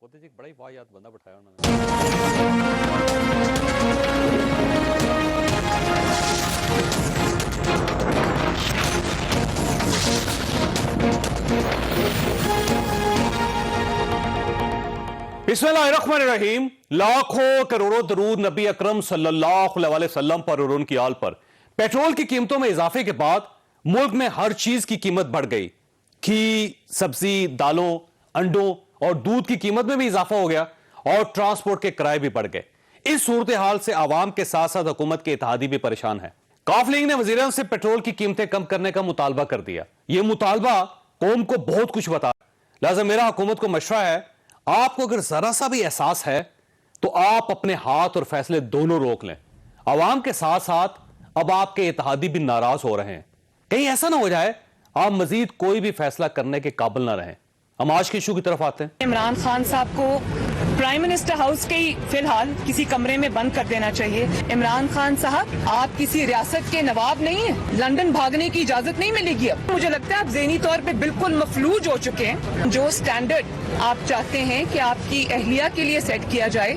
ہوتے جی بڑا ہی واحد بندہ بٹھایا انہوں نے. بسم اللہ الرحمن الرحیم. لاکھوں کروڑوں درود نبی اکرم صلی اللہ علیہ وسلم پر اور ان کی آل پر. پیٹرول کی قیمتوں میں اضافے کے بعد ملک میں ہر چیز کی قیمت بڑھ گئی. گھی، سبزی، دالوں، انڈوں اور دودھ کی قیمت میں بھی اضافہ ہو گیا اور ٹرانسپورٹ کے کرائے بھی بڑھ گئے. اس صورتحال سے عوام کے ساتھ ساتھ حکومت کے اتحادی بھی پریشان ہے. کاف لیگ نے وزیراعظم سے پیٹرول کی قیمتیں کم کرنے کا مطالبہ کر دیا. یہ مطالبہ قوم کو بہت کچھ بتا. لہذا میرا حکومت کو مشورہ ہے، آپ کو اگر ذرا سا بھی احساس ہے تو آپ اپنے ہاتھ اور فیصلے دونوں روک لیں. عوام کے ساتھ ساتھ اب آپ کے اتحادی بھی ناراض ہو رہے ہیں. کہیں ایسا نہ ہو جائے آپ مزید کوئی بھی فیصلہ کرنے کے قابل نہ رہیں. ہم آج کے ایشو کی طرف آتے ہیں. عمران خان صاحب کو پرائم منسٹر ہاؤس کے ہی فی الحال کسی کمرے میں بند کر دینا چاہیے. عمران خان صاحب، آپ کسی ریاست کے نواب نہیں ہیں. لندن بھاگنے کی اجازت نہیں ملے گی. اب مجھے لگتا ہے آپ ذہنی طور پہ بالکل مفلوج ہو چکے ہیں. جو سٹینڈرڈ آپ چاہتے ہیں کہ آپ کی اہلیہ کے لیے سیٹ کیا جائے،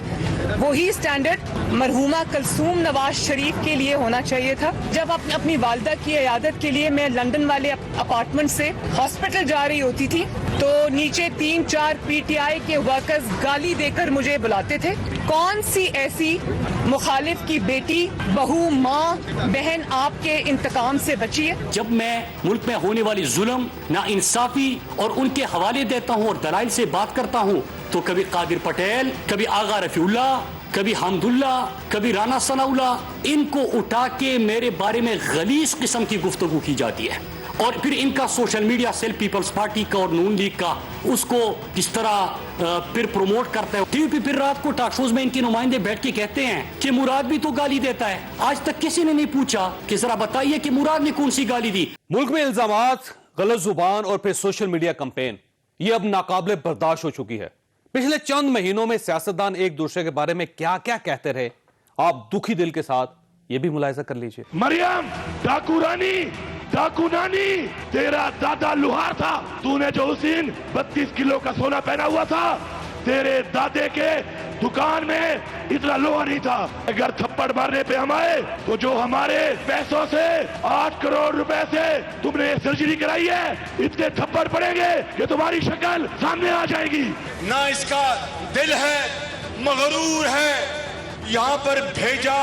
وہی سٹینڈرڈ مرحومہ کلثوم نواز شریف کے لیے ہونا چاہیے تھا. جب اپنی والدہ کی عیادت کے لیے میں لندن والے اپارٹمنٹ سے ہاسپٹل جا رہی ہوتی تھی تو نیچے 3-4 پی ٹی آئی کے ورکرز گالی دے کر مجھے بلاتے تھے. کون سی ایسی مخالف کی بیٹی، بہو، ماں، بہن آپ کے انتقام سے بچی ہے؟ جب میں ملک میں ہونے والی ظلم، ناانصافی اور ان کے حوالے دیتا ہوں اور دلائل سے بات کرتا ہوں تو کبھی قادر پٹیل، کبھی آغا رفیع اللہ، کبھی حمد اللہ، کبھی رانا ثناء اللہ، ان کو اٹھا کے میرے بارے میں غلیظ قسم کی گفتگو کی جاتی ہے. اور پھر ان کا social media cell Peoples Party کا اور نون لیگ کا اس کو کس طرح پھر پروموٹ کرتا ہے. ٹی وی پہ پھر رات کو ٹاک شوز میں ان کے نمائندے بیٹھ کے کہتے ہیں کہ مراد بھی تو گالی دیتا ہے. آج تک کسی نے نہیں پوچھا کہ ذرا بتائیے کہ مراد نے کون سی گالی دی. ملک میں الزامات، غلط زبان اور پھر سوشل میڈیا کمپین یہ اب ناقابل برداشت ہو چکی ہے. پچھلے چند مہینوں میں سیاستدان ایک دوسرے کے بارے میں کیا کیا کہتے رہے، آپ دکھی دل کے ساتھ یہ بھی ملاحظہ کر لیجئے. مریم ڈاکو رانی، ڈاکو نانی، تیرا دادا لوہار تھا. تو نے جو اس دن 32 کلو کا سونا پہنا ہوا تھا، تیرے دادے کے دکان میں اتنا لوہا نہیں تھا. اگر تھپڑ مارنے پہ ہم آئے تو جو ہمارے پیسوں سے 8 کروڑ روپے سے تم نے سرجری کرائی ہے، اتنے تھپڑ پڑیں گے کہ تمہاری شکل سامنے آ جائے گی. نہ اس کا دل ہے، مغرور ہے، یہاں پر بھیجا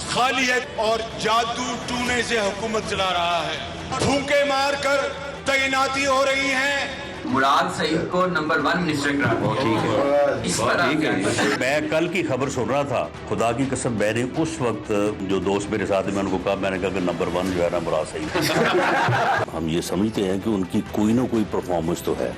خالی ہے اور جادو ٹونے سے حکومت چلا رہا ہے. پھونکے مار کر تعیناتی ہو رہی ہیں. مراد سعید کو نمبر 1 منسٹر کرا. ٹھیک ہے، اس پر آپ کیا کہتے ہیں؟ میں کل کی خبر سن رہا تھا، خدا کی قسم میں نے اس وقت جو دوست میرے ساتھ میں ان کو کہا، میں نے کہا کہ نمبر 1 جو ہے نا مراد سعید. ہم یہ سمجھتے ہیں کہ ان کی کوئی نہ کوئی پرفارمنس تو ہے،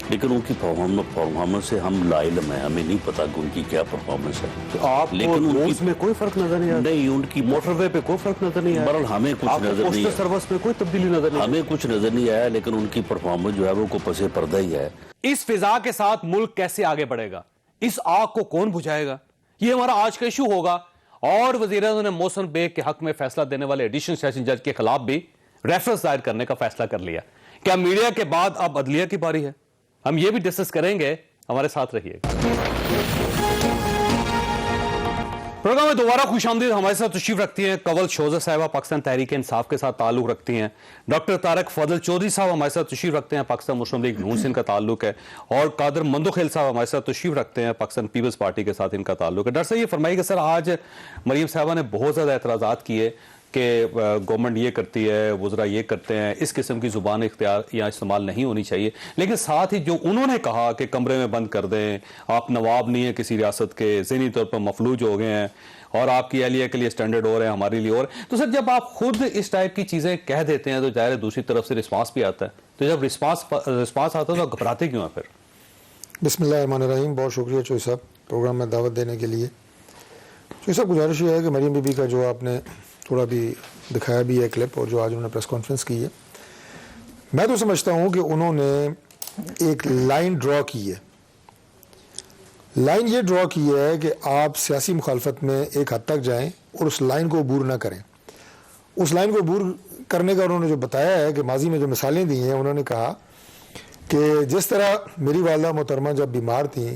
لیکن ان کی پرفارمنس سے ہم لا علم ہیں، ہمیں نہیں پتا کہ ان کی کیا پرفارمنس ہے. آپ لیکن روز میں کوئی فرق نظر نہیں آتا؟ نہیں، ان کی موٹر وے پہ کوئی فرق نظر نہیں آیا؟ برحال ہمیں کچھ نظر نہیں پوسٹل سروس میں کوئی تبدیلی نظر نہیں؟ ہمیں کچھ نظر نہیں آیا، لیکن ان کی پرفارمنس جو ہے وہ کو پسے پردہ ہی ہے. اس فضا کے ساتھ ملک کیسے آگے بڑھے گا؟ اس آگ کو کون بجھائے گا؟ یہ ہمارا آج کا ایشو ہوگا. اور وزیر اعظم نے محسن بیگ کے حق میں فیصلہ دینے والے ایڈیشنل سیشن جج کے خلاف بھی ریفرنس دائر کرنے کا فیصلہ کر لیا. کیا میڈیا کے بعد اب عدلیہ کی باری ہے؟ ہم یہ بھی ڈسکس کریں گے، ہمارے ساتھ رہیے گا. پروگرام میں دوبارہ خوش آمدید. ہمارے ساتھ تشریف رکھتی ہیں کنول شوزہ صاحبہ، پاکستان تحریک انصاف کے ساتھ تعلق رکھتی ہیں. ڈاکٹر طارق فضل چودھری صاحب ہمارے ساتھ تشریف رکھتے ہیں، پاکستان مسلم لیگ نون سے ان کا تعلق ہے. اور قادر مندوخیل صاحب ہمارے ساتھ تشریف رکھتے ہیں، پاکستان پیپلز پارٹی کے ساتھ ان کا تعلق ہے. ڈاکٹر صاحب یہ فرمائیے کہ سر آج مریم صاحبہ نے بہت زیادہ اعتراضات کیے کہ گورنمنٹ یہ کرتی ہے، وزراء یہ کرتے ہیں، اس قسم کی زبان اختیار یا استعمال نہیں ہونی چاہیے. لیکن ساتھ ہی جو انہوں نے کہا کہ کمرے میں بند کر دیں، آپ نواب نہیں ہیں کسی ریاست کے، ذہنی طور پر مفلوج ہو گئے ہیں اور آپ کی اہلیہ کے لیے سٹینڈرڈ ہو رہے ہیں، ہمارے لیے اور. تو سر جب آپ خود اس ٹائپ کی چیزیں کہہ دیتے ہیں تو ظاہر دوسری طرف سے رسپانس بھی آتا ہے. تو جب رسپانس آتا ہے تو گھبراتے کیوں ہیں پھر؟ بسم اللہ الرحمن الرحیم. بہت شکریہ چوئی صاحب پروگرام میں دعوت دینے کے لیے. چوئی صاحب گزارش یہ ہے کہ مریم بی بی کا جو آپ نے تھوڑا بھی دکھایا بھی ہے کلپ، اور جو آج انہوں نے پریس کانفرنس کی ہے، میں تو سمجھتا ہوں کہ انہوں نے ایک لائن ڈرا کی ہے. لائن یہ ڈرا کی ہے کہ آپ سیاسی مخالفت میں ایک حد تک جائیں اور اس لائن کو عبور نہ کریں. اس لائن کو عبور کرنے کا انہوں نے جو بتایا ہے کہ ماضی میں جو مثالیں دی ہیں، انہوں نے کہا کہ جس طرح میری والدہ محترمہ جب بیمار تھیں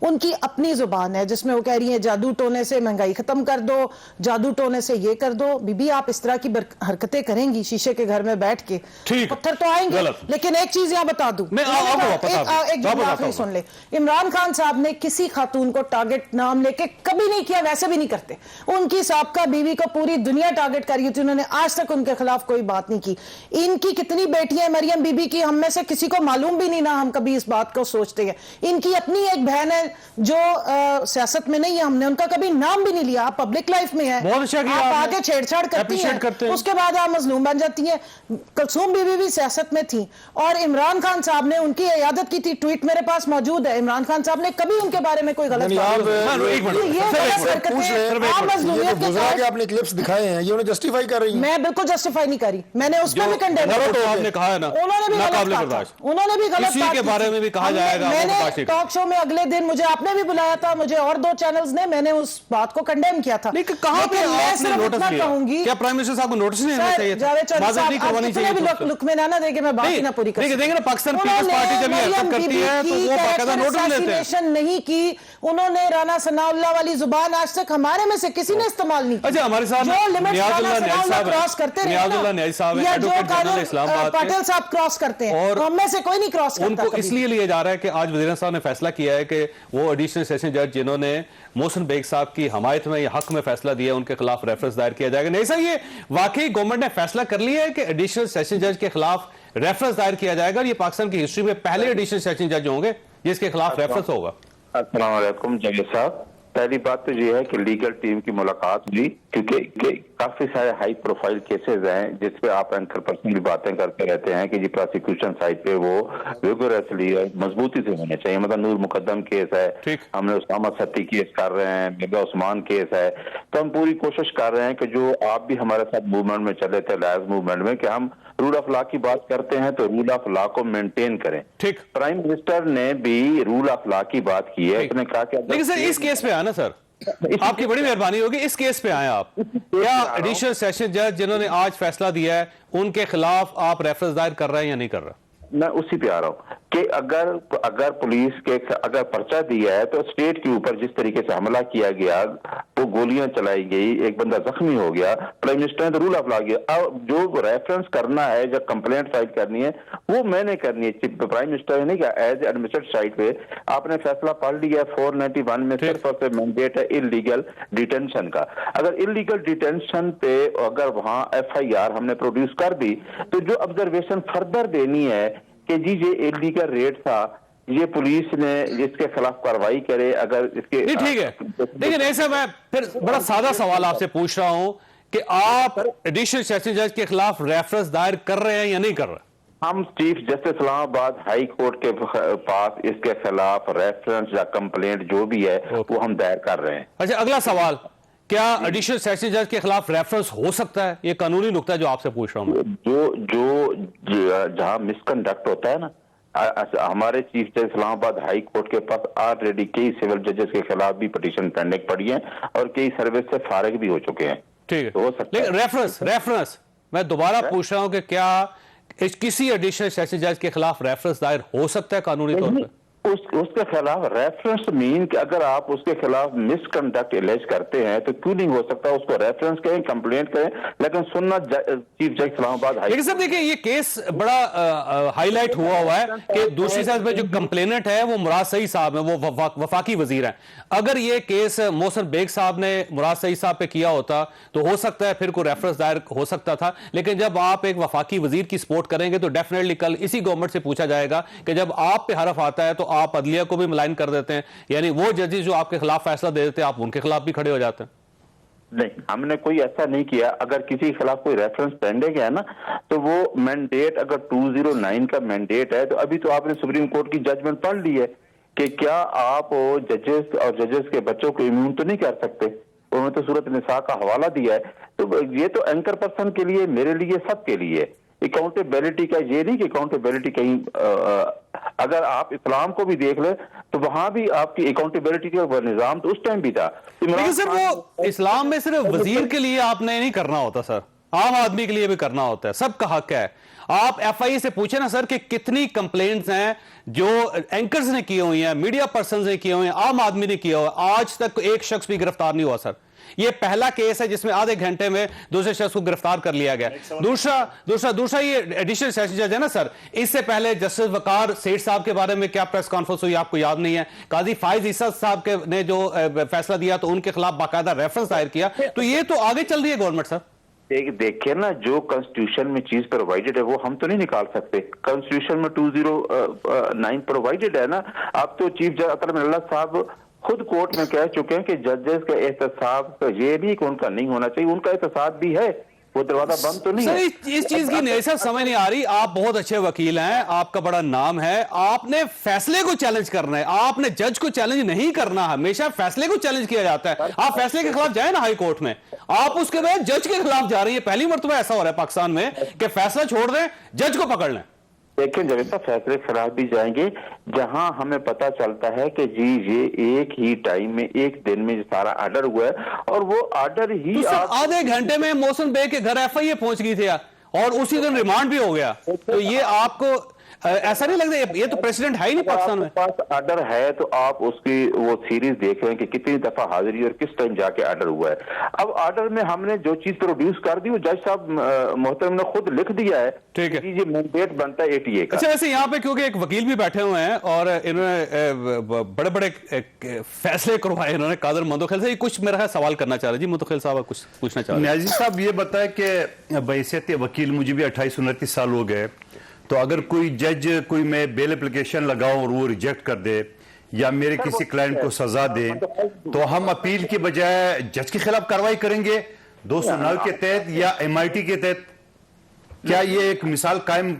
ان کی اپنی زبان ہے جس میں وہ کہہ رہی ہیں جادو ٹونے سے مہنگائی ختم کر دو, جادو ٹونے سے یہ کر دو. بی بی آپ اس طرح کی حرکتیں کریں گی شیشے کے گھر میں بیٹھ کے, پتھر تو آئیں گے. لیکن ایک چیز یہاں بتا دوں, ایک جملہ آخری سن لے. عمران خان صاحب نے کسی خاتون کو ٹارگٹ نام لے کے کبھی نہیں کیا, ویسے بھی نہیں کرتے. ان کی سابقہ بیوی کو پوری دنیا ٹارگٹ کری تھی, انہوں نے آج تک ان کے خلاف کوئی بات نہیں کی. ان کی کتنی بیٹیاں مریم بی بی کی ہم میں سے کسی کو معلوم بھی نہیں, نہ ہم کبھی اس بات کو سوچتے ہیں. ان کی اپنی ایک بہن ہے جو سیاست میں نہیں ہے, ہم نے ان کا کبھی نام بھی نہیں لیا. آپ پبلک لائف میں ہیں, آپ آگے چھیڑ چھاڑ کرتی ہیں, اس کے بعد آپ مظلوم بن جاتی ہیں. کلثوم بی بی بھی سیاست میں تھی اور عمران خان صاحب نے ان کی عیادت کی تھی, ٹویٹ میرے پاس موجود ہے. عمران خان صاحب نے کبھی ان کے بارے میں کوئی غلط آپ نے کلپس دکھائے ہیں, یہ انہیں جسٹیفائی کر رہی ہیں. میں بالکل جسٹیفائی نہیں کر رہی, میں نے اس پہ بھی کنڈیم کیا. آپ نے کہا ہے نا انہوں نے بھی غلط کہا, انہوں نے بھی غلط کہا, کے بارے میں بھی کہا جائے گا. میں نے ٹاک شو میں اگلے دن مجھے آپ نے بھی بلایا تھا, مجھے اور 2 چینلز نے, میں نے اس بات کو کنڈیم کیا تھا. کہاں پہ آپ نے نوٹس لیا؟ کیا پرائم منسٹر صاحب کو نوٹس نہیں دینا چاہیے تھا؟ بازرگی کروانی چاہیے تھی. لک میں نہ دے کے میں بات ہی نہ پوری کر سکتی. دیکھیں نا پاکستان پیپلز پارٹی جب یہ حرکت کرتی ہے تو وہ باقاعدہ نوٹس لیتے ہیں. نہیں کی انہوں نے رانا ثناء اللہ والی زبان آج تک ہمارے میں سے کسی نے استعمال نہیں کی. اچھا ہمارے ساتھ نیاز اللہ نیاز صاحب ہیں, ایڈوکیٹ جنرل اسلام آباد کے, پٹیل صاحب کراس کرتے ہیں, اور ہم میں سے کوئی نہیں کراس کرتا. ان کو اس لیے لیا جا رہا ہے کہ آج وزیر صاحب نے فیصلہ کیا ہے کہ وہ ایڈیشنل سیشن جج جنہوں نے محسن بیگ صاحب کی حمایت میں یا حق میں فیصلہ دیا ان کے خلاف ریفرنس دائر کیا جائے گا. نہیں سر, یہ واقعی گورنمنٹ نے فیصلہ کر لیا ہے کہ ایڈیشنل سیشن جج کے خلاف ریفرنس دائر کیا جائے گا, اور یہ پاکستان کی ہسٹری میں پہلے ایڈیشنل سیشن جج ہوں گے جس کے خلاف ریفرنس ہوگا. السلام علیکم جاوید صاحب. پہلی بات تو یہ ہے کہ لیگل ٹیم کی ملاقات ہوئی, کیونکہ کافی سارے ہائی پروفائل کیسز ہیں جس پہ آپ اینکر پرسن بھی باتیں کرتے رہتے ہیں کہ جی پروسیکیوشن سائڈ پہ وہ ریگولرلی مضبوطی سے ہونے چاہیے. مطلب نور مقدم کیس ہے, ہم نے اسامہ ستی کیس کر رہے ہیں, مرزا عثمان کیس ہے, تو ہم پوری کوشش کر رہے ہیں کہ جو آپ بھی ہمارے ساتھ موومنٹ میں چلے تھے, لائز موومنٹ میں, کہ ہم رول آف لا کی بات کرتے ہیں تو رول آف لا کو مینٹین کریں. پرائم منسٹر نے بھی رول آف لا کی بات کی ہے, اس نے کہا کہ لیکن سر اس کیس پہ آنا, سر آپ کی بڑی مہربانی ہوگی, اس کیس پہ آئیں آپ. کیا ایڈیشنل سیشن جج جنہوں نے آج فیصلہ دیا ہے ان کے خلاف آپ ریفرنس دائر کر رہے ہیں یا نہیں کر رہے؟ میں اسی پہ آ رہا ہوں کہ اگر پولیس کے اگر پرچہ دیا ہے تو اسٹیٹ کے اوپر جس طریقے سے حملہ کیا گیا, وہ گولیاں چلائی گئی, ایک بندہ زخمی ہو گیا, پرائم منسٹر نے تو رول آف لا کیا. اب جو ریفرنس کرنا ہے, جب کمپلینٹ فائل کرنی ہے, وہ میں نے کرنی ہے. پرائم منسٹر نے کہا ایز ایڈمنسٹریٹو سائٹ پہ آپ نے فیصلہ پڑھ لیا 491 میں صرف اور صرف مینڈیٹ ہے انلیگل ڈیٹینشن کا. اگر انلیگل ڈیٹینشن پہ اگر وہاں ایف آئی آر ہم نے پروڈیوس کر دی, تو جو آبزرویشن فردر دینی ہے کہ جی یہ انلیگل ریٹ تھا, یہ پولیس نے اس کے خلاف کاروائی کرے. اگر اس کے ٹھیک ہے, لیکن ایسا میں پھر بڑا سادہ سوال آپ سے پوچھ رہا ہوں کہ آپ ایڈیشنل سیشن جج کے خلاف ریفرنس دائر کر رہے ہیں یا نہیں کر رہے؟ ہم چیف جسٹس اسلام آباد ہائی کورٹ کے پاس اس کے خلاف ریفرنس یا کمپلینٹ جو بھی ہے وہ ہم دائر کر رہے ہیں. اچھا, اگلا سوال, کیا ایڈیشنل سیشن جج کے خلاف ریفرنس ہو سکتا ہے؟ یہ قانونی نقطہ ہے جو آپ سے پوچھ رہا ہوں. جو جہاں مس کنڈکٹ ہوتا ہے نا, ہمارے چیف جسٹس اسلام آباد ہائی کورٹ کے پاس آلریڈی کئی سول ججز کے خلاف بھی پٹیشن پینڈنگ پڑی ہیں اور کئی سروس سے فارغ بھی ہو چکے ہیں. ٹھیک ہے, لیکن ریفرنس میں دوبارہ پوچھ رہا ہوں کہ کیا کسی ایڈیشنل سیشن جج کے خلاف ریفرنس دائر ہو سکتا ہے قانونی طور پہ؟ اس کے خلاف ریفرنس مین کہ اگر آپ اس کے خلاف مس کنڈکٹ الیج کرتے ہیں تو کیوں نہیں ہو سکتا, اس کو ریفرنس کریں, کمپلینٹ کریں, لیکن سننا چیف جج اسلام آباد ہائی. لیکن سر دیکھیں یہ کیس بڑا ہائی لائٹ ہوا ہے کہ دوسری سائڈ پہ جو کمپلیننٹ ہے وہ مراد سعید صاحب ہیں, وہ وفاقی وزیر ہیں. اگر یہ کیس محسن بیگ صاحب نے مراد سعید صاحب پہ کیا ہوتا تو ہو سکتا ہے پھر کوئی ریفرنس دائر ہو سکتا تھا, لیکن جب آپ ایک وفاقی وزیر کی سپورٹ کریں گے تو ڈیفینیٹلی کل اسی گورنمنٹ سے پوچھا جائے گا کہ جب آپ پہ حرف آتا ہے تو آپ عدلیہ کو بھی ملائن کر دیتے ہیں, یعنی وہ ججز جو آپ کے خلاف فیصلہ دے دیتے ہیں آپ ان کے خلاف بھی کھڑے ہو جاتے ہیں. نہیں, ہم نے کوئی ایسا نہیں کیا. اگر کسی کے خلاف کوئی ریفرنس پینڈنگ ہے نا تو وہ مینڈیٹ اگر 209 کا مینڈیٹ ہے, تو ابھی تو آپ نے سپریم کورٹ کی ججمنٹ پڑھ لی ہے کہ کیا آپ ججز اور ججز کے بچوں کو امیون تو نہیں کر سکتے. انہوں نے تو سورۃ النساء کا حوالہ دیا ہے. تو یہ تو اینکر پرسن کے لیے, میرے لیے, سب کے لیے اکاؤنٹیبلٹی کا, یہ نہیں کہ اکاؤنٹیبلٹی کہیں, اگر آپ اسلام کو بھی دیکھ لیں تو وہاں بھی آپ کی اکاؤنٹیبلٹی کا نظام تو اس ٹائم بھی تھا. لیکن سر وہ اسلام میں صرف وزیر کے لیے آپ نے نہیں کرنا ہوتا سر, عام آدمی کے لیے بھی کرنا ہوتا ہے, سب کا حق ہے. آپ ایف آئی اے سے پوچھیں نا سر کہ کتنی کمپلینٹس ہیں جو اینکرز نے کی ہوئی ہیں, میڈیا پرسنز نے کی ہوئی ہیں, عام آدمی نے کیا ہوا, آج تک ایک شخص بھی گرفتار نہیں ہوا سر. یہ پہلا کیس ہے جس میں آدھے گھنٹے میں دوسرے شخص کو گرفتار کر لیا گیا. دوسرا یہ ایڈیشنل سیشن جج ہے نا سر, اس سے پہلے جسٹس وقار سیٹھ صاحب کے بارے میں کیا پریس کانفرنس ہوئی آپ کو یاد نہیں ہے. قاضی فائز عیسیٰ صاحب نے جو فیصلہ دیا تو ان کے خلاف باقاعدہ ریفرنس دائر کیا, تو یہ تو آگے چل رہی ہے گورنمنٹ سر. دیکھیں نا, جو کانسٹیٹیوشن میں چیز پرووائڈڈ ہے وہ ہم تو نہیں نکال سکتے. کانسٹیٹیوشن میں 209 پرووائڈڈ ہے نا. اب تو چیف جسٹس عطا اللہ صاحب خود کورٹ میں کہہ چکے ہیں کہ ججز کا احتساب یہ بھی کہ ان کا نہیں ہونا چاہیے, ان کا احتساب بھی ہے, وہ دروازہ بند تو نہیں ہے. اس چیز کی نہیں سر سمجھ نہیں آ رہی. آپ بہت اچھے وکیل ہیں, آپ کا بڑا نام ہے, آپ نے فیصلے کو چیلنج کرنا ہے, آپ نے جج کو چیلنج نہیں کرنا. ہمیشہ فیصلے کو چیلنج کیا جاتا ہے. آپ فیصلے کے خلاف جائیں نا ہائی کورٹ میں, آپ اس کے بعد جج کے خلاف جا رہی ہیں. پہلی مرتبہ ایسا ہو رہا ہے پاکستان میں کہ فیصلہ چھوڑ دیں, جج کو پکڑ لیں. دیکھیں جب فیصلے خلاف بھی جائیں گے جہاں ہمیں پتا چلتا ہے کہ جی یہ ایک ہی ٹائم میں ایک دن میں سارا آرڈر ہوا ہے, اور وہ آرڈر ہی آدھے گھنٹے میں محسن بے کے گھر ایف آئی اے پہنچ گئی تھی اور اسی دن ریمانڈ بھی ہو گیا. تو یہ آپ کو ایسا نہیں لگتا یہ تو پریسیڈنٹ ہے ہی نہیں پاکستان میں. پاس آرڈر ہے تو آپ اس کی وہ سیریز دیکھ رہے ہیں کہ کتنی دفعہ حاضری اور کس ٹائم جا کے آرڈر ہوا ہے. اب آرڈر میں ہم نے جو چیز پروڈیوس کر دی وہ جج صاحب محترم نے خود لکھ دیا ہے. ٹھیک ہے, یہ مینڈیٹ بنتا ہے ATA کا. اچھا ویسے یہاں پہ کیونکہ ایک وکیل بھی بیٹھے ہوئے ہیں اور انہوں نے بڑے بڑے فیصلے کروائے انہوں نے, قادر مندوخیل سے کچھ میرا خیال سوال کرنا چاہ رہے. جی مندوخیل صاحب کچھ پوچھنا چاہ رہے ہیں. نیازی صاحب یہ بتائیں کہ بحیثیت وکیل مجھے بھی 28-29 سال ہو گئے, تو اگر کوئی جج کوئی میں بیل اپلیکیشن لگاؤں اور وہ ریجیکٹ کر دے یا میرے کسی کلائنٹ کو سزا دے, تو ہم اپیل کی بجائے جج کے خلاف کارروائی کریں گے 209 کے تحت یا MIT کے تحت؟ کیا یہ ایک مثال قائم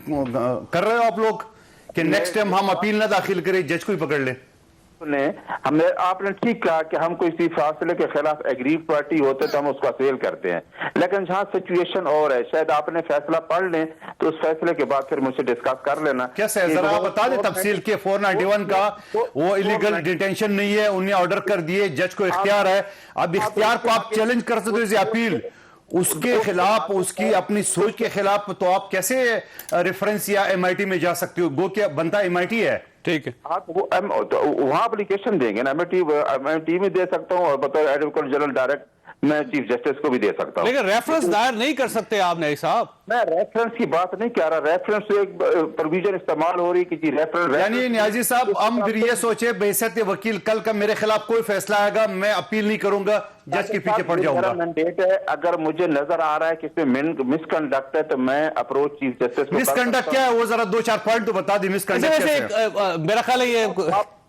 کر رہے ہو آپ لوگ کہ نیکسٹ ٹائم ہم اپیل نہ داخل کریں, جج کو ہی پکڑ لیں؟ آپ نے ٹھیک کہا کہ ہم کوئی فاصلے کے خلاف ایگریو پارٹی ہوتے تو ہم اس کا فیل کرتے ہیں, لیکن جہاں سچویشن اور ہے, شاید آپ نے فیصلہ پڑھ لیں تو اس فیصلے کے بعد پھر مجھ سے ڈسکس کر لینا. کیسے ذرا آپ بتا دیں تفصیل کے 491 کا وہ الیگل ڈیٹینشن نہیں ہے, انہیں آرڈر کر دیے, جج کو اختیار ہے, اب اختیار کو آپ چیلنج کر سکتے اپیل اس کے خلاف, اس کی اپنی سوچ کے خلاف, تو آپ کیسے ریفرنس یا MIT میں جا سکتے ہو؟ گو کیا بنتا MIT ہے. ٹھیک ہے, آپ وہاں اپلیکیشن دیں گے نا, MIT میں دے سکتا ہوں اور بطور ایڈوکیٹ جنرل ڈائریکٹ میں چیف جسٹس کو بھی دے سکتا ہوں. لیکن ریفرنس دائر نہیں کر سکتے آپ نے صاحب. میں ریفرنس کی بات نہیں کہہ رہا, ریفرنس سے ایک پروویژن استعمال ہو رہی کہ جی ریفرنس. یعنی نیازی صاحب ہم پھر یہ سوچے بحیثیت وکیل کل کا میرے خلاف کوئی فیصلہ آئے گا میں اپیل نہیں کروں گا, جج کے پیچھے پڑ جاؤں گا. مینڈیٹ ہے, اگر مجھے نظر آ رہا ہے کہ اس میں مس کنڈکٹ ہے تو میں اپروچ چیف جسٹس کو. مس کنڈکٹ کیا ہے وہ ذرا 2-4 پوائنٹ تو بتا دی. مس کنڈکٹ میرا خیال ہے یہ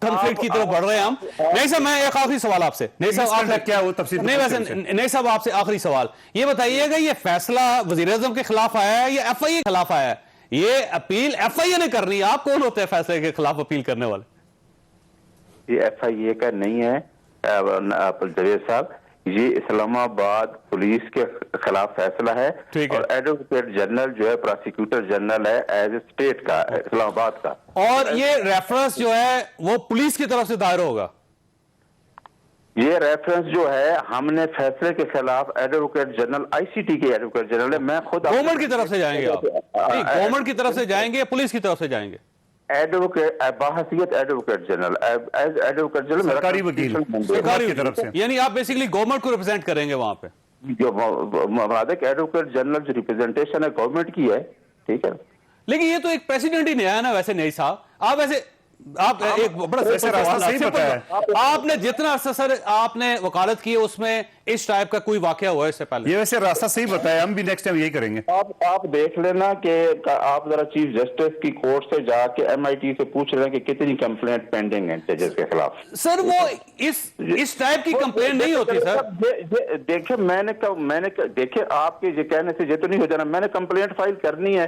کنفلکٹ کی طرف بڑھ رہے ہیں ہم. نہیں صاحب میں ایک آخری سوال آپ سے. نہیں صاحب کیا وہ تفصیل نہیں صاحب آپ سے آخری سوال یہ بتائیے گا, یہ فیصلہ وزیر اعظم کے خلاف آیا ہے یا ایف آئی اے کے خلاف آیا ہے؟ یہ اپیل ایف آئی اے نے کرنی ہے, آپ کون ہوتے ہیں فیصلے کے خلاف اپیل کرنے والے؟ یہ ایف آئی اے کا نہیں ہے جاوید صاحب, یہ اسلام آباد پولیس کے خلاف فیصلہ ہے, اور ایڈوکیٹ جنرل جو ہے پراسیکیوٹر جنرل ہے ایز اے اسٹیٹ کا اسلام آباد کا, اور یہ ریفرنس جو ہے وہ پولیس کی طرف سے دائر ہوگا. یہ ریفرنس جو ہے ہم نے فیصلے کے خلاف ایڈوکیٹ جنرل ICT کے ایڈوکیٹ جنرل ہے, میں خود گورنمنٹ کی طرف سے جائیں گے آپ؟ گورنمنٹ کی طرف سے جائیں گے یا پولیس کی طرف سے جائیں گے؟ ایڈوکیٹ بحیثیت advocate general, as advocate general سرکاری وکیل کی طرف سے, یعنی آپ بیسیکلی گورنمنٹ کو ریپرزینٹ کریں گے وہاں پہ. جو ایڈوکیٹ جنرل جو ریپرزینٹیشن ہے گورنمنٹ کی ہے, ٹھیک ہے. لیکن یہ تو ایک پریسیڈنٹ ہی نہیں آیا نا ویسے. نہیں صاحب آپ ایسے آپ ایک بڑا آپ نے جتنا عرصہ سر آپ نے وکالت کی اس میں اس ٹائپ کا کوئی واقعہ ہوا ہے اس سے پہلے؟ یہ ویسے راستہ صحیح بتایا, ہم بھی نیکسٹ ٹائم یہی کریں گے. آپ دیکھ لینا کہ آپ ذرا چیف جسٹس کی کورٹ سے جا کے MIT سے پوچھ رہے ہیں کہ کتنی کمپلینٹ پینڈنگ ہیں ججز کے خلاف. سر وہ اس ٹائپ کی کمپلینٹ نہیں ہوتی سر. دیکھیں میں نے دیکھیں آپ کے یہ کہنے سے یہ تو نہیں ہو جانا, میں نے کمپلینٹ فائل کرنی ہے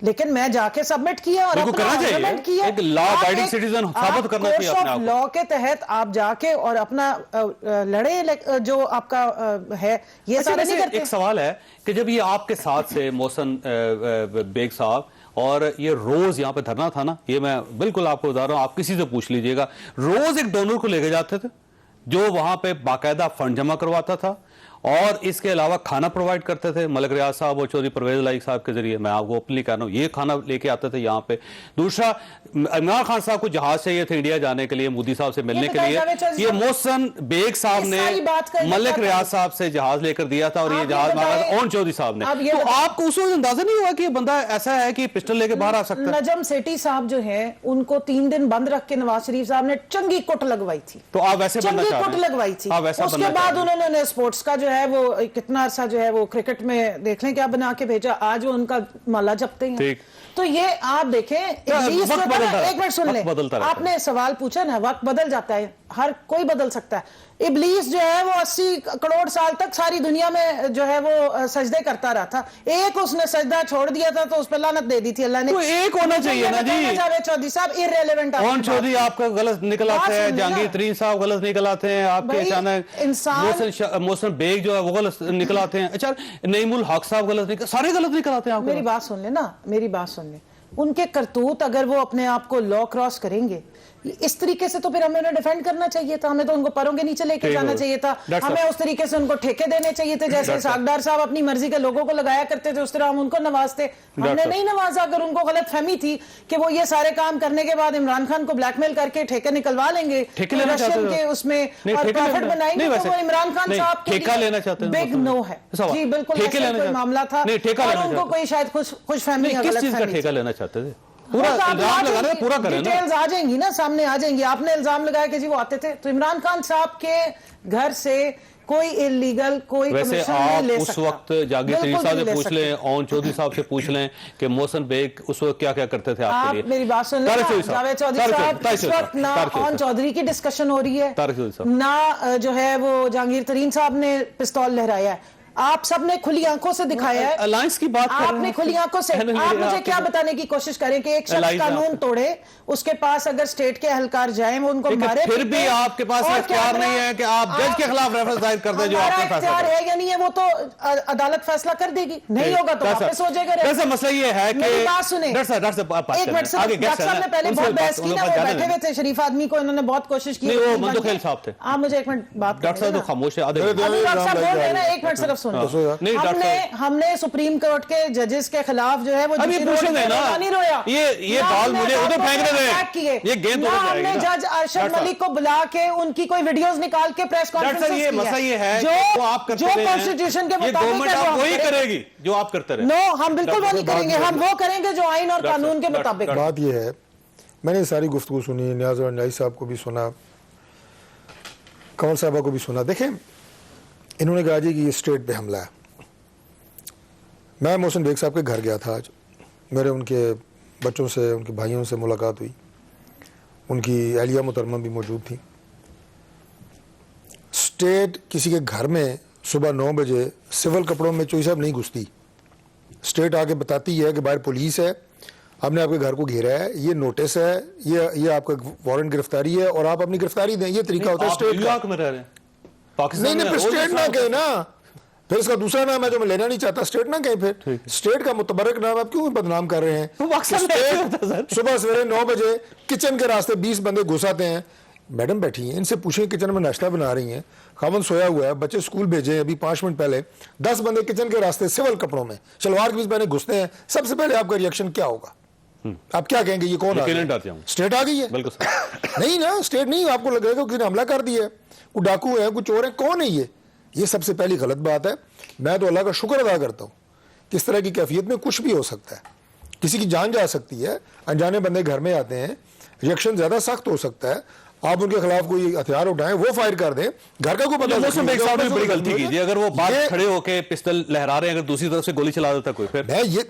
لیکن میں جا کے سبمٹ کیا اور بالکل کرنا چاہیے، ایک لا ابائڈنگ سٹیزن ثابت کرنا چاہیے اپنے آپ کو. لا کے تحت آپ جا کے اور اپنا لڑے جو آپ کا ہے یہ سارے نہیں کرتے. ایک سوال ہے کہ جب یہ آپ کے ساتھ سے محسن بیگ صاحب اور یہ روز یہاں پہ دھرنا تھا نا، یہ میں بالکل آپ کو بتا رہا ہوں، آپ کسی سے پوچھ لیجئے گا، روز ایک ڈونر کو لے کے جاتے تھے جو وہاں پہ باقاعدہ فنڈ جمع کرواتا تھا اور اس کے علاوہ کھانا پرووائڈ کرتے تھے ملک ریاض صاحب اور چودھری پرویز الہی صاحب کے ذریعے. میں آپ کو اوپنلی کہہ رہا ہوں یہ کھانا لے کے آتے تھے یہاں پہ. دوسرا عمران خان صاحب کو جہاز چاہیے تھے انڈیا جانے کے لیے، مودی صاحب سے ملنے کے لیے، یہ محسن بیگ صاحب نے ملک ریاض صاحب سے جہاز لے کر دیا تھا اور یہ جہاز مانگا تھا اون چودھری صاحب نے. تو آپ کو اس وقت اندازہ نہیں ہوا کہ یہ بندہ ایسا ہے کہ پسٹل لے کے باہر آ سکتا ہے؟ نجم سیٹھی صاحب جو ہیں ان کو 3 دن بند رکھ کے نواز شریف صاحب نے چنگی کٹ لگوائی تھی. تو آپ ویسے بننا چاہ رہے ہیں؟ چنگی کٹ لگوائی تھی. اس کے بعد انہوں نے سپورٹس کا جو ہے وہ کتنا عرصہ جو ہے وہ کرکٹ میں دیکھ لیں کیا بنا کے بھیجا، آج وہ ان کا مالا جپتے ہیں. تو یہ آپ دیکھیں ایک منٹ سن لیں، آپ نے سوال پوچھا نا، وقت بدل جاتا ہے، ہر کوئی بدل سکتا ہے. ابلیس جو ہے وہ 80 کروڑ سال تک ساری دنیا میں جو ہے وہ سجدے کرتا رہا تھا، ایک اس نے سجدہ چھوڑ دیا تھا تو اس پہ لعنت دے دی تھی اللہ نے. تو ایک ہونا چاہیے نا جی. جاوید چودھری صاحب irrelevant کون چودھری آپ کا غلط نکل آتے ہیں، جہانگیر ترین صاحب غلط نکل آتے ہیں، آپ کے اچانک محسن بیگ جو ہے وہ غلط نکل آتے ہیں، اچھا نعیم الحق صاحب غلط سارے غلط نکل آتے ہیں. میری بات سن لیں نا، میری بات سن لیں. ان کے کرتوت اگر وہ اپنے آپ کو لا کراس کریں گے اس طریقے سے تو پھر ہمیں انہیں ڈیفینڈ کرنا چاہیے تھا، ہمیں تو ان کو پروں کے نیچے لے کے جانا چاہیے تھا، ہمیں اس طریقے سے ان کو ٹھیکے دینے چاہیے تھے جیسے ساکھدار صاحب اپنی مرضی کے لوگوں کو لگایا کرتے تھے اس طرح ہم ان کو نوازتے. ہم نے نہیں نوازا. اگر ان کو غلط فہمی تھی کہ وہ یہ سارے کام کرنے کے بعد عمران خان کو بلیک میل کر کے ٹھیکے نکلوا لیں گے رشین کے اس میں اور پروفٹ بنائیں گے، تو وہ عمران خان صاحب کے لیے بگ نو ہے. جی بالکل ایسا کوئی معاملہ تھا اور ان کو کوئی شاید خوش فہمی یا غلط فہمی. ٹھیکہ لینا چاہتے تھے؟ ڈیٹیلز آ جائیں گی نا، سامنے آ جائیں گی. آپ نے الزام لگایا کہ جی وہ آتے تھے، تو عمران خان صاحب کے گھر سے کوئی انلیگل کوئی ویسے آپ اس وقت جہانگیر ترین صاحب سے پوچھ لیں، اون چودھری صاحب سے پوچھ لیں کہ محسن بیگ اس وقت کیا کیا کرتے تھے آپ کے لیے. میری بات سن لیں، جاوید چودھری صاحب اس وقت نہ اون چودھری کی ڈسکشن ہو رہی ہے نہ جو ہے وہ جہانگیر ترین صاحب نے پستول لہرایا ہے. آپ سب نے کھلی آنکھوں سے دکھایا ہے، الائنس کی بات آپ نے کھلی آنکھوں سے. آپ مجھے کیا بتانے کی کوشش کریں کہ ایک شخص قانون توڑے، اس کے پاس اگر اسٹیٹ کے اہلکار جائیں وہ ان کو مارے، پھر بھی آپ کے پاس اختیار نہیں ہے کہ آپ جج کے خلاف ریفرنس دائر کر دیں جو آپ نے فیصلہ اختیار ہے یا نہیں ہے وہ تو عدالت فیصلہ کر دے گی. نہیں ہوگا تو واپس ہو جائے گا. ویسے مسئلہ یہ ہے کہ میری بات سنیں، ایک منٹ صاحب نے پہلے بہت بحث کی نا، وہ بیٹھے ہوئے تھے شریف آدمی کو انہوں نے بہت کوشش کی. وہ مندوخیل صاحب تھے. آپ مجھے ایک منٹ بات ڈاکٹر صاحب تو خاموش ہے، ڈاکٹر صاحب بول رہے ہیں نا، ایک منٹ صرف سنو. ہم نے سپریم کورٹ کے ججز کے خلاف جو ہے وہ نہیں رویا، یہ بال مجھے ادھر پھینک رہے ہیں، یہ گیند ادھر جائے گی. ہم نے جج ارشد ملک کو بلا کے ان کی کوئی ویڈیوز نکال کے پریس کانفرنس کی ہے. مسئلہ یہ ہے جو کانسٹیٹیوشن کے مطابق ہے وہی کرے گی جو آپ کرتے رہے. نو، ہم بالکل وہ نہیں کریں گے، ہم وہ کریں گے جو آئین اور قانون کے مطابق. بات یہ ہے، میں نے ساری گفتگو سنی، نیاز اور نیاز صاحب کو بھی سنا، کنور صاحبہ کو بھی سنا. دیکھیں انہوں نے کہا جی کہ یہ اسٹیٹ پہ حملہ ہے. میں محسن بیگ صاحب کے گھر گیا تھا آج، میرے ان کے بچوں سے، ان کے بھائیوں سے ملاقات ہوئی، ان کی اہلیہ محترمہ بھی موجود تھی. اسٹیٹ کسی کے گھر میں صبح 9 بجے سول کپڑوں میں چوئی صاحب نہیں گھستی. اسٹیٹ آ کے بتاتی ہے کہ باہر پولیس ہے، ہم نے آپ کے گھر کو گھیرا ہے، یہ نوٹس ہے، یہ آپ کا وارنٹ گرفتاری ہے اور آپ اپنی گرفتاری دیں. یہ طریقہ ہوتا ہے اسٹیٹ کا. نہیں پھر اسٹیٹ نہ کہے نا، پھر اس کا دوسرا نام ہے جو میں لینا نہیں چاہتا، اسٹیٹ نہ کہیں. پھر اسٹیٹ کا متبرک نام آپ کیوں بدنام کر رہے ہیں؟ صبح سویرے 9 بجے کچن کے راستے 20 بندے گھس آتے ہیں. میڈم بیٹھی ہیں، ان سے پوچھیں کچن میں ناشتہ بنا رہی ہیں، خاوند سویا ہوا ہے، بچے اسکول بھیجے ابھی 5 منٹ پہلے، 10 بندے کچن کے راستے سول کپڑوں میں شلوار کے بیچ پہنے گھستے ہیں. سب سے پہلے آپ کا ریئیکشن کیا ہوگا؟ آپ کیا کہیں گے یہ کون آ گیا؟ اسٹیٹ آ گئی ہے؟ نہیں نا، اسٹیٹ نہیں. آپ کو لگے گا کسی نے حملہ کر دیا ہے، کوئی ڈاکو ہے، کوئی چور ہے. کون ہے یہ سب سے پہلی غلط بات ہے. میں تو اللہ کا شکر ادا کرتا ہوں کہ اس طرح کی کیفیت میں کچھ بھی ہو سکتا ہے، کسی کی جان جا سکتی ہے، انجانے بندے گھر میں آتے ہیں، ریئیکشن زیادہ سخت ہو سکتا ہے. آپ ان کے خلاف کوئی ہتھیار اٹھائیں، وہ فائر کر دیں، گھر کا کوئی پتہ نہیں. محسن بیگ صاحب نے بڑی غلطی کی، اگر وہ باہر کھڑے ہو کے پسٹل لہرا رہے ہیں، اگر دوسری طرف سے گولی چلا دیتا کوئی. پھر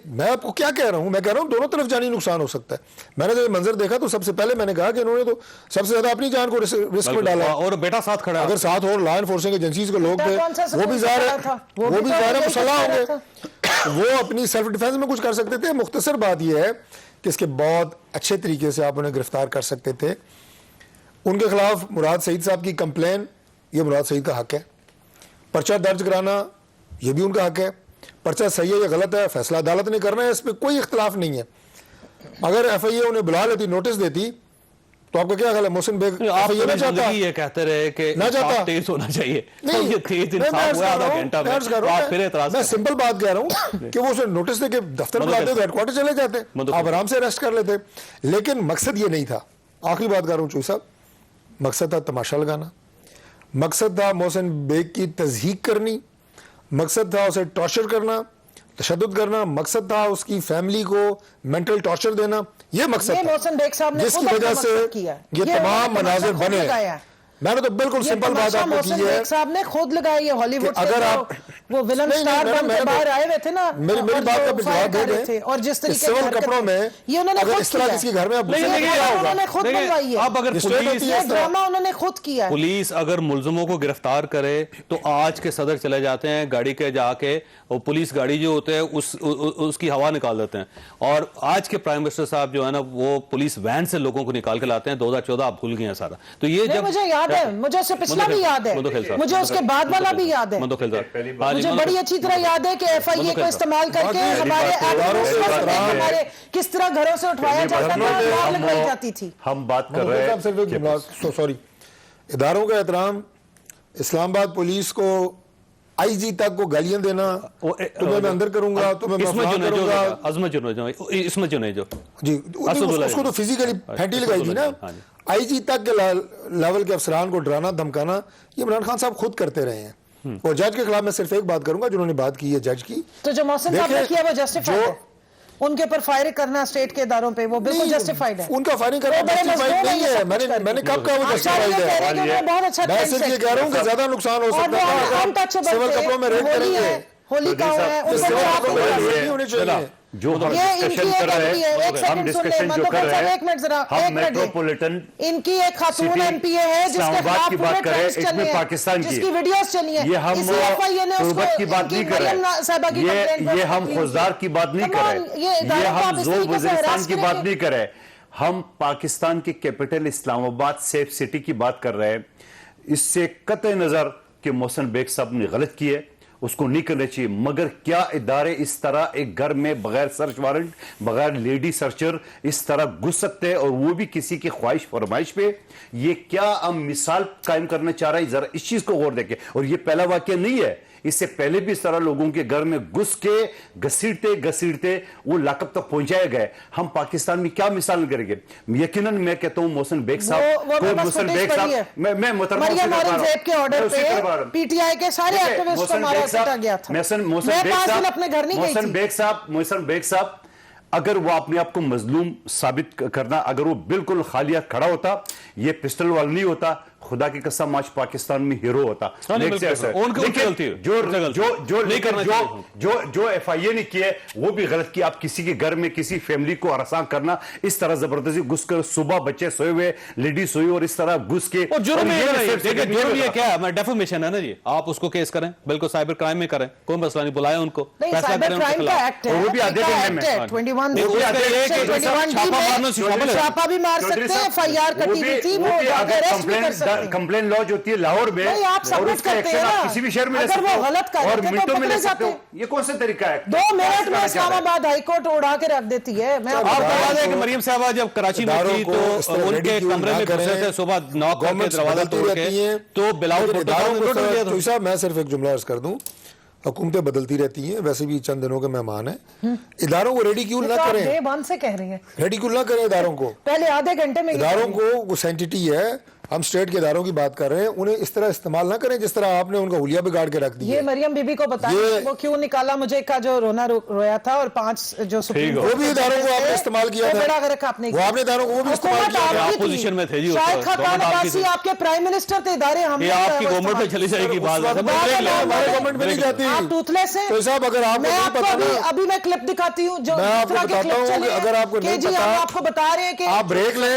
میں آپ کو کیا کہہ رہا ہوں، میں کہہ رہا ہوں دونوں طرف جانی نقصان ہو سکتا ہے. میں نے جب منظر دیکھا تو سب سے پہلے میں نے کہا کہ انہوں نے تو سب سے زیادہ اپنی جان کو رسک میں ڈالا، اور بیٹا ساتھ کھڑا. اگر ساتھ اور لا انفورسنگ ایجنسیز کے لوگ تھے وہ بھی ظاہر ہے مسلح ہوں گے. وہ اپنی سیلف ڈیفینس میں کچھ کر سکتے تھے. مختصر بات یہ ہے کہ اس کے بہت اچھے طریقے سے آپ انہیں گرفتار کر سکتے تھے. ان کے خلاف مراد سعید صاحب کی کمپلین یہ مراد سعید کا حق ہے. پرچہ درج کرانا یہ بھی ان کا حق ہے. پرچہ صحیح ہے یا غلط ہے فیصلہ عدالت نے کرنا ہے, اس پہ کوئی اختلاف نہیں ہے. اگر ایف آئی اے انہیں بلا لیتی, نوٹس دیتی, تو آپ کا کیا خیال ہے محسن بیگ آپ یہ نہ چاہتا یہ کہتے رہے کہ نہ چاہتا تیز ہونا چاہیے. نہیں, یہ تیز انصاف ہوا آدھا گھنٹہ میں سمپل بات کہہ رہا ہوں کہ وہ اسے نوٹس دے کے دفتر بلاتے تو ہیڈ کوارٹر چلے جاتے, آپ آرام سے اریسٹ کر لیتے. لیکن مقصد یہ نہیں تھا. آخری بات کر رہا ہوں چوئی صاحب, مقصد تھا تماشا لگانا, مقصد تھا محسن بیگ کی تضحیک کرنی, مقصد تھا اسے ٹارچر کرنا, تشدد کرنا, مقصد تھا اس کی فیملی کو مینٹل ٹارچر دینا. یہ مقصد تھا جس کی وجہ سے یہ تمام مناظر بنے. میں نے تو بالکل سمپل بات آپ کو کی ہے. صاحب نے خود لگائی ہے ہالی ووڈ اگر آپ وہ ولن سٹار بن کے باہر آئے ہوئے تھے نا, میری بات کا جواب دے دیں. اور جس طریقے سے سول کپڑوں میں یہ انہوں نے اگر خود اس طرح کسی گھر میں انہوں نے خود بنوائی ہے. اب اگر یہ ڈرامہ انہوں نے خود کیا ہے. پولیس اگر ملزموں کو گرفتار کرے تو آج کے صدر چلے جاتے ہیں گاڑی کے جا کے, اور پولیس گاڑی جو ہوتے ہیں اس کی ہوا نکال دیتے ہیں. اور آج کے پرائم منسٹر صاحب جو ہے نا وہ پولیس وین سے لوگوں کو نکال کے لاتے ہیں. 2014 آپ بھول گئے ہیں سارا. تو یہ جب مجھے یاد ہے, مجھے اس سے پچھلا بھی یاد ہے, مجھے اس کے بعد والا بھی یاد ہے. مجھے بڑی اچھی طرح یاد ہے کہ ایف آئی اے کو استعمال کر کے ہمارے کس طرح گھروں سے اٹھوایا جاتا تھا, لگائی جاتی تھی. ہم بات کر رہے ہیں سوری اداروں کا احترام. اسلام آباد پولیس کو آئی جی تک کو گالیاں دینا, تمہیں میں اندر کروں گا, تمہیں میں فلان کروں گا. عصمت جنیجو جی اس کو تو فزیکلی پھینٹی لگائی تھی نا. آئی جی تک کے لیول کے افسران کو ڈرانا دھمکانا یہ عمران خان صاحب خود کرتے رہے ہیں. اور جج کے خلاف میں صرف ایک بات کروں گا, جنہوں نے بات کی ہے جج کی, تو جو محسن صاحب نے کیا وہ جسٹیفائیڈ ہے. ان کے پر فائرنگ کرنا اسٹیٹ کے اداروں پہ وہ بالکل جسٹیفائیڈ ہے. ان کا فائرنگ کرنا جسٹیفائیڈ نہیں ہے. میں نے کب کہا وہ جسٹیفائیڈ ہے. میں صرف یہ کہہ رہا ہوں کہ زیادہ نقصان ہو سکتا ہے. سول کپڑوں میں ریڈ کریں گے, ہولی کا ہونے چاہیے. جو ہم ڈسکشن کر رہے ہیں, ہم ڈسکشن جو کر رہے ہیں, ہم میٹروپولیٹن ان کی ایک خاتون ایم پی اے ہے جس کے خلاف کی بات کریں, ایک میں پاکستان جس کی ویڈیوز چلی ہیں. یہ ہم تربت کی بات نہیں کر رہے, یہ ہم خوزدار کی بات نہیں کر رہے, یہ ہم زور وزیرستان کی بات نہیں کر رہے. ہم پاکستان کی کیپٹل اسلام آباد سیف سٹی کی بات کر رہے ہیں. اس سے قطع نظر کہ محسن بیگ صاحب نے غلط کی ہے, اس کو نہیں کرنا چاہیے. مگر کیا ادارے اس طرح ایک گھر میں بغیر سرچ وارنٹ, بغیر لیڈی سرچر اس طرح گھس سکتے ہیں, اور وہ بھی کسی کی خواہش فرمائش پہ؟ یہ کیا ہم مثال قائم کرنا چاہ رہے ہیں؟ ذرا اس چیز کو غور دیکھیں. اور یہ پہلا واقعہ نہیں ہے, اس سے پہلے بھی اس طرح لوگوں کے گھر میں گھس کے گھسیٹتے وہ لاکب تک پہنچائے گئے. ہم پاکستان میں کیا مثال کریں گے؟ یقیناً میں کہتا ہوں محسن بیگ صاحب, محسن بیگ صاحب, میں مریم اورنگزیب کے آرڈر پہ پی ٹی آئی کے سارے ایکٹیوسٹ کو مارا پیٹا گیا تھا. محسن بیگ صاحب اگر وہ اپنے آپ کو مظلوم ثابت کرنا, اگر وہ بالکل خالیہ کھڑا ہوتا, یہ پسٹل والا نہیں ہوتا, خدا کی قسم آج پاکستان میں ہیرو ہوتا. جو ایف آئی اے نے کیا وہ بھی غلط کیا. آپ کسی کے گھر میں کسی فیملی کو ہراساں کرنا, اس طرح زبردستی گھس کر, صبح بچے سوئے ہوئے, لیڈی سوئی, اور اس طرح گھس کے. جرم یہ کیا ہے, ڈیفیمیشن ہے نا جی, آپ اس کو کیس کریں, بالکل سائبر کرائم میں کریں, کوئی مسئلہ نہیں, بلائیں ان کو, سائبر کرائم کا ایکٹ ہے, وہ بھی آدھے گھنٹے میں چھاپا بھی مار سکتے ہیں, ایف آئی آر کٹی ہوئی تھی, وہ کمپلین لاج ہوتی ہے لاہور میں, اور اس کا ایکشن آپ کسی بھی شہر میں لے سکتے ہو, اور منٹوں میں لے سکتے ہو. یہ کون سا طریقہ ہے؟ 2 منٹ میں اسلام آباد ہائی کورٹ اڑا کے رکھ دیتی ہے. میں آپ کو بتا دیں کہ مریم صاحبہ جب کراچی میں تھی تو ان کے کمرے میں گھسے تھے, صبح ناک کر کے دروازہ توڑ کے, تو بلاؤ بھٹو صاحب میں صرف ایک جملہ عرض کر دوں, حکومتیں بدلتی رہتی ہیں, ویسے بھی چند دنوں کے مہمان ہیں, اداروں کو ریڈیکیول نہ کریں. ڈے 1 سے کہہ رہے ہیں ریڈیکیول نہ کریں اداروں کو. پہلے آدھے گھنٹے میں اداروں کو وہ سینٹیٹی ہے, ہم اسٹیٹ کے اداروں کی بات کر رہے ہیں, انہیں اس طرح استعمال نہ کریں جس طرح آپ نے ان کا حلیہ بگاڑ کے رکھ دیا. یہ مریم بی بی کو بتائیں وہ کیوں نکالا مجھے کا جو رونا رویا تھا, اور 5 جو سپریم وہ بھی اداروں کو آپ نے استعمال کیا تھا, وہ آپ نے اداروں کو وہ بھی استعمال کیا تھا. اپوزیشن میں تھے جی, شاہد خاقان عباسی آپ کے پرائم منسٹر تھے, ادارے ہم نے آپ کی گورنمنٹ میں چلی جائے گی بات, ہمارے گورنمنٹ میں نہیں جاتی. آپ ٹوتھلے سے, تو صاحب اگر آپ میں آپ کو ابھی میں کلپ دکھاتی ہوں جو اس طرح کے کلپ چلے, اگر آپ کو نہیں پتا, آپ کو بتا رہے ہیں کہ آپ بریک لیں,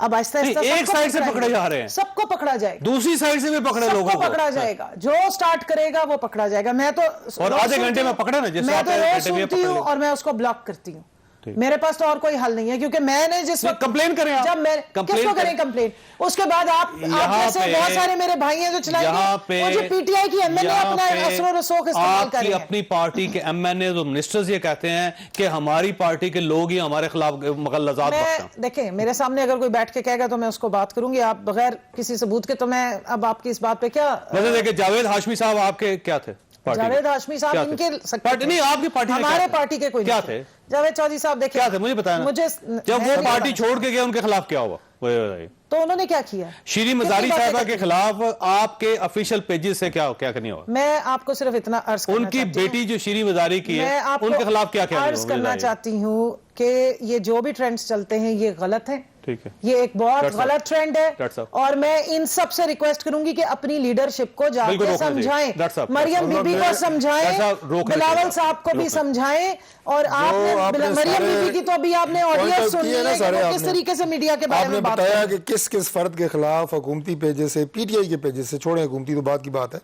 اب آہستہ آہستہ ایک سائڈ سے پکڑے جا رہے ہیں, سب کو پکڑا جائے گا, دوسری سائڈ سے بھی پکڑے لوگوں کو پکڑا جائے گا, جو سٹارٹ کرے گا وہ پکڑا جائے گا. میں تو اور آدھے گھنٹے میں پکڑا نا, جیسے میں تو روز سنتی ہوں اور میں اس کو بلاک کرتی ہوں. میرے پاس تو اور کوئی حل نہیں ہے, کیونکہ میں نے جس وقت کمپلین کریں, جب میں کس کو کریں کمپلین, اس کے بعد آپ جیسے بہت سارے میرے بھائی ہیں جو چلائیں گے, مجھے پی ٹی آئی کی ایم این اے اپنا اثر و رسوخ استعمال کر رہے ہیں. آپ کی اپنی پارٹی کے ایم این اے اور منسٹرز یہ کہتے ہیں کہ ہماری پارٹی کے لوگ ہی ہمارے خلاف مغلظات بکتے ہیں. دیکھیں میرے سامنے اگر کوئی بیٹھ کے کہے گا تو میں اس کو بات کروں گی, آپ بغیر کسی ثبوت کے, تو میں اب آپ کی اس بات پہ کیا. ویسے دیکھیں جاوید ہاشمی صاحب آپ کے کیا تھے؟ جاوید ہاشمی صاحب ان کے نہیں, آپ کی پارٹی ہمارے پارٹی کے کوئی کیا تھے؟ جاوید چودھری صاحب دیکھیں کیا تھے مجھے بتایا, جب وہ پارٹی چھوڑ کے گئے ان کے خلاف کیا ہوا؟ تو انہوں نے کیا کیا؟ شیریں مزاری صاحبہ کے خلاف آپ کے افیشل پیجز سے کیا کرنی ہوا؟ میں آپ کو صرف اتنا عرض کرنا ان کی بیٹی جو شیریں مزاری کی ہے ان کے خلاف کیا عرض کرنا چاہتی ہوں کہ یہ جو بھی ٹرینڈز چلتے ہیں یہ غلط ہیں, یہ ایک بہت غلط ٹرینڈ ہے, اور میں ان سب سے ریکویسٹ کروں گی کہ اپنی لیڈرشپ کو جا کے سمجھائیں, مریم بی بی کو سمجھائیں, بلاول صاحب کو بھی سمجھائیں, اور آپ نے مریم بی بی کی تو ابھی آپ نے آڈیو سنی ہے کہ وہ کس طریقے سے میڈیا کے بارے میں بات بتایا کہ کس کس فرد کے خلاف حکومتی پیجز سے, پی ٹی آئی کے پیجز سے, چھوڑیں حکومتی تو بات کی بات ہے,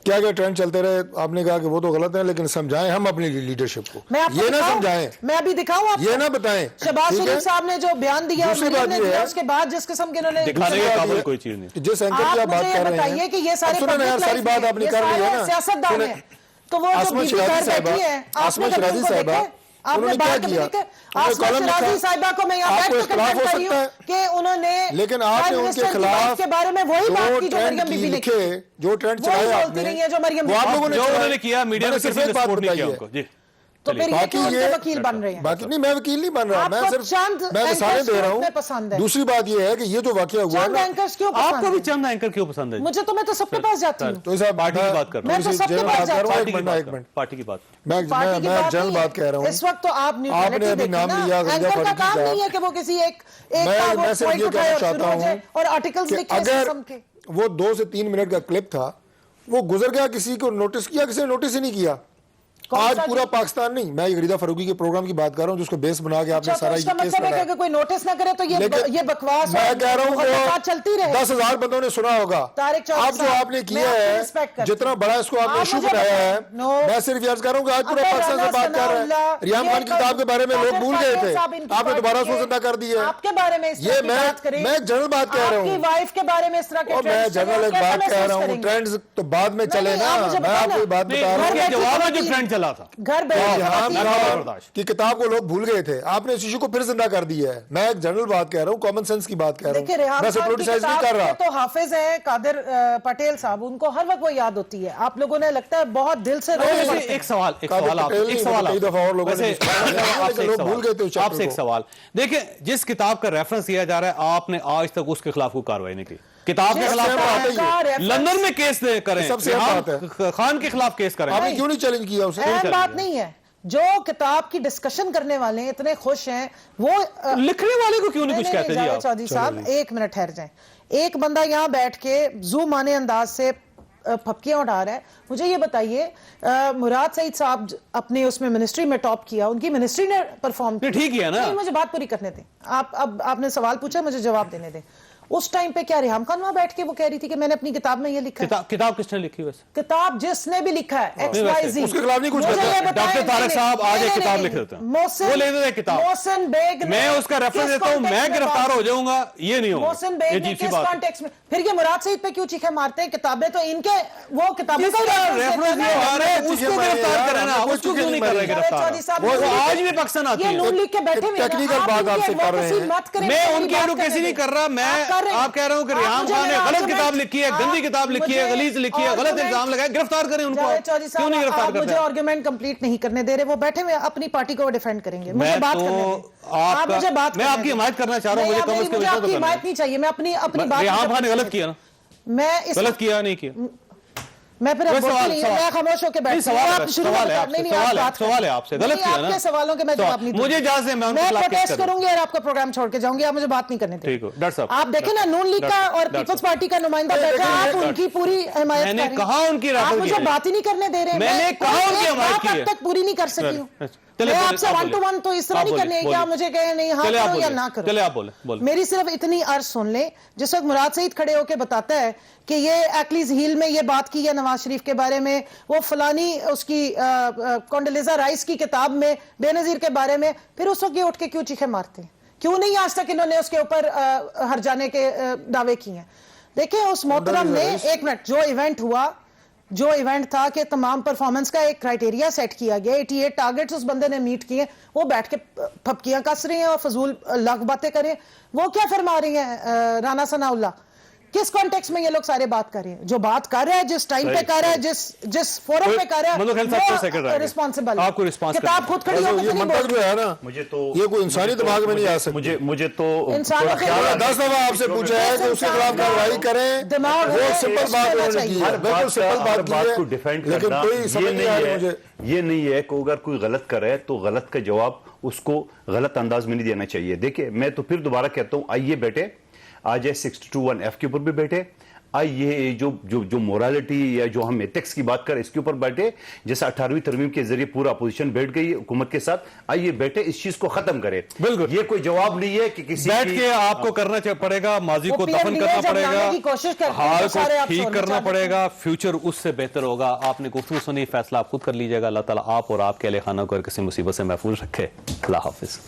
کیا کیا ٹرینڈ چلتے رہے. آپ نے کہا کہ وہ تو غلط ہے, لیکن سمجھائیں ہم اپنی لیڈرشپ کو, یہ نہ سمجھائیں, میں ابھی دکھاؤں آپ یہ نہ بتائیں. شہباز شریف صاحب نے جو بیان دیا اس کے بعد جس قسم کے انہوں نے دکھانے کے قابل کوئی چیز نہیں. جس اینکر کی آپ بات کر رہے ہیں, کہ یہ ساری بات آپ نے کر لی ہے نا, سیاستدان ہیں, تو وہ جو بی بی گھر بیٹھی ہے, آسما شرازی صاحبہ, آپ نے بات کیا آسما شرازی صاحبہ کو میں یہاں بیٹھ کے کنفرم کر رہی ہوں کہ انہوں نے, لیکن آپ نے ان کے خلاف کے بارے میں وہی بات کی جو مریم بی بی نے لکھے, جو ٹرینڈ چلایا آپ نے, وہ آپ لوگوں نے کیا, میڈیا نے صرف ایک بات بتائی ہے. تو پھر یہ کیوں ان کے وکیل بن رہے ہیں؟ باقی نہیں, میں وکیل نہیں بن رہا, میں صرف میں مثالیں دے رہا ہوں. دوسری بات یہ ہے کہ یہ جو واقعہ ہوا ہے, آپ کو بھی چند اینکر کیوں پسند ہے؟ مجھے تو, میں تو سب کے پاس جاتی ہوں, تو صاحب پارٹی کی بات کر رہا ہوں, میں تو سب کے پاس جاتی ہوں, پارٹی کی بات, میں جنرل بات کہہ رہا ہوں. اس وقت تو آپ نے ابھی نام لیا, اینکر کا کام نہیں ہے کہ وہ کسی ایک میں صرف یہ کہنا چاہتا ہوں اور آرٹیکلز لکھے اگر وہ 2 سے 3 منٹ کا کلپ تھا, وہ گزر گیا, کسی کو نوٹس کیا, کسی نے نوٹس ہی نہیں کیا. آج پورا پاکستان نہیں, میں غریدہ فاروقی کے پروگرام کی بات کر رہا ہوں جس کو بیس بنا کے آپ نے سارا یہ کیس لڑایا. کہ کوئی نوٹس نہ کرے تو یہ بکواس, میں کہہ رہا ہوں کہ چلتی رہے. 10,000 بندوں نے سنا ہوگا. اب جو آپ نے کیا ہے, جتنا بڑا اس کو آپ نے ایشو بنایا ہے, میں صرف یہ عرض کر رہا ہوں کہ آج پورا پاکستان سے بات کر رہا ہے. ریحان خان کی کتاب کے بارے میں لوگ بھول گئے تھے, آپ نے دوبارہ سو زندہ کر دی ہے. آپ کے بارے میں یہ میں جنرل بات کہہ رہا ہوں, آپ کی وائف کے بارے میں اس طرح کے میں جنرل ایک بات کہہ رہا ہوں. ٹرینڈز تو بعد میں چلے نا, میں آپ کو بات بتا رہا ہوں. جواب میں جو ٹرینڈ چلا تھا گھر کی کتاب کو لوگ بھول گئے تھے, آپ نے اس ایشو کو پھر زندہ کر دیا ہے. میں ایک جنرل بات کہہ رہا ہوں, کامن سینس کی بات کہہ رہا ہوں, میں پولیٹیسائز نہیں کر رہا. تو حافظ ہیں قادر پٹیل صاحب, ان کو ہر وقت وہ یاد ہوتی ہے. آپ لوگوں نے لگتا ہے بہت دل سے ایک سوال آپ سے ایک سوال دیکھیں, جس کتاب کا ریفرنس کیا جا رہا ہے, آپ نے آج تک اس کے خلاف کوئی کاروائی نہیں کی. کتاب کے خلاف لندن میں کیس کریں, خان کے خلاف کیس کریں, آپ نے کیوں نہیں چیلنج کیا اسے؟ اہم بات نہیں ہے. جو کتاب کی ڈسکشن کرنے والے ہیں اتنے خوش ہیں, وہ لکھنے والے کو کیوں نہیں کچھ کہتے؟ جاوید چودھری صاحب ایک منٹ ٹھہر جائیں. ایک بندہ یہاں بیٹھ کے زو مانے انداز سے پھپکیاں اٹھا رہا ہے. مجھے یہ بتائیے, مراد سعید صاحب اپنے اس میں منسٹری میں ٹاپ کیا, ان کی منسٹری نے پرفارم کیا, ٹھیک ہے نا. مجھے بات پوری کرنے دیں. آپ نے سوال پوچھا, مجھے جواب دینے دیں. اس ٹائم پہ کیا ریحان خان وہاں بیٹھ کے وہ کہہ رہی تھی کہ میں نے اپنی کتاب میں یہ لکھا ہے؟ کتاب کس نے لکھی ویسے؟ کتاب جس نے بھی لکھا ہے ایکس وائی زی, اس کے خلاف نہیں کچھ کرتا. ڈاکٹر طارق صاحب آج ایک کتاب لکھ دیتے ہیں, وہ لے دیتے کتاب, محسن بیگ, میں اس کا ریفرنس دیتا ہوں, میں گرفتار ہو جاؤں گا, یہ نہیں ہوگا. محسن بیگ نے کس کانٹیکس میں, پھر یہ مراد سعید پہ کیوں چیخے مارتے ہیں؟ کتابیں تو ان کے, وہ کتابیں کا ریفرنس یہ آ رہا ہے, اس کو گرفتار کریں نا, اس کو کیوں نہیں کر رہے گرفتار؟ وہ آج بھی پاکستان آتی ہے. یہ نون لیگ کے بیٹھے ہوئے ٹیکنیکل بات آپ سے کر رہے ہیں, میں ان کی ایڈوکیسی نہیں کر رہا. میں آپ کہہ رہا ہوں کہ ریحان خان نے غلط کتاب لکھی ہے, گندی کتاب لکھی ہے, غلیظ لکھی ہے, غلط الزام لگائے, گرفتار کریں ان کو. کیوں نہیں گرفتار کرتے؟ مجھے آرگومنٹ کمپلیٹ نہیں کرنے دے رہے, وہ بیٹھے ہوئے اپنی پارٹی کو ڈیفینڈ کریں گے. مجھے بات کرنے دیں, میں آپ کی حمایت کرنا چاہ رہا ہوں. مجھے کم از کم مجھے آپ کی حمایت نہیں چاہیے, میں اپنی بات. ریحان خان نے غلط کیا نا, میں غلط کیا نہیں کیا, میں پھر میں خاموش ہو کے بیٹھ. سوال ہے آپ سے, غلط کیا نا. آپ کے سوالوں کے میں جواب نہیں دوں گی. مجھے اجازت ہے, میں پروٹیسٹ کروں گی اور آپ کا پروگرام چھوڑ کے جاؤں گی. آپ مجھے بات نہیں کرنے دیں. ڈاکٹر صاحب آپ دیکھیں نا, نون لیگ کا اور پیپلز پارٹی کا نمائندہ بیٹھا, آپ ان کی پوری حمایت میں نے کہا ان کی آپ مجھے بات ہی نہیں کرنے دے رہے. میں نے کہا ان کی حمایت کی ہے, تک پوری نہیں کر سکی ہوں. میں آپ سے ون ٹو ون تو اس طرح نہیں کرنے کہ آپ مجھے کہیں نہیں ہاں کرو یا نہ کرو. چلے آپ بولیں. میری صرف اتنی عرض سن لیں. جس وقت مراد سعید کھڑے ہو کے بتاتا ہے کہ یہ ایکلیز ہیل میں یہ بات کی ہے نواز شریف کے بارے میں, وہ فلانی اس کی کونڈلیزا رائس کی کتاب میں بے نظیر کے بارے میں, پھر اس وقت یہ اٹھ کے کیوں چیخے مارتے ہیں؟ کیوں نہیں آج تک انہوں نے اس کے اوپر ہر جانے کے دعوے کیے ہیں؟ دیکھیں اس محترم نے ایک منٹ جو ایونٹ تھا کہ تمام پرفارمنس کا ایک کرائٹیریا سیٹ کیا گیا, 88 ٹارگٹس اس بندے نے میٹ کیے, وہ بیٹھ کے پھپکیاں کس رہے ہیں اور فضول لاکھ باتیں کریں. وہ کیا فرما رہی ہیں رانا ثناء اللہ؟ کس کانٹیکس میں یہ لوگ سارے بات کر رہے ہیں؟ جو بات کر رہا ہے, جس ٹائم پہ کر رہا ہے, جس فورم پہ کر رہا ہے, وہ ریسپانسبل ہے. کتاب خود کھڑی ہو کے نہیں بول جو ہے نا, مجھے تو یہ کوئی انسانی دماغ میں نہیں آ سکتی. مجھے تو 10 دفعہ آپ سے پوچھا ہے کہ اس کے خلاف کارروائی کریں, دماغ وہ سمپل بات انہوں نے کی ہے, بالکل سمپل بات کی ہے, لیکن کوئی سمجھ نہیں آ رہی مجھے. یہ نہیں ہے کہ اگر کوئی غلط کرے تو غلط کا جواب اس کو غلط انداز میں نہیں دینا چاہیے. دیکھیں میں تو پھر دوبارہ کہتا ہوں, آئیے بیٹے, آج 62(1)(f) کے اوپر بھی بیٹھے, آئیے جو مورالٹی یا جو ہم ایتھکس کی بات کریں اس کے اوپر بیٹھے, جیسا 18ویں ترمیم کے ذریعے پورا اپوزیشن بیٹھ گئی حکومت کے ساتھ, آئیے بیٹھے اس چیز کو ختم کرے. بالکل یہ کوئی جواب نہیں ہے کہ کسی بیٹھ کے آپ کو کرنا پڑے گا, ماضی کو دفن کرنا پڑے گا, حال کو ٹھیک کرنا پڑے گا, فیوچر اس سے بہتر ہوگا. آپ نے گفتگو سنی, فیصلہ آپ خود کر لیجئے گا. اللہ تعالیٰ آپ اور آپ کے اہل خانہ کو کسی مصیبت سے محفوظ رکھے. اللہ حافظ.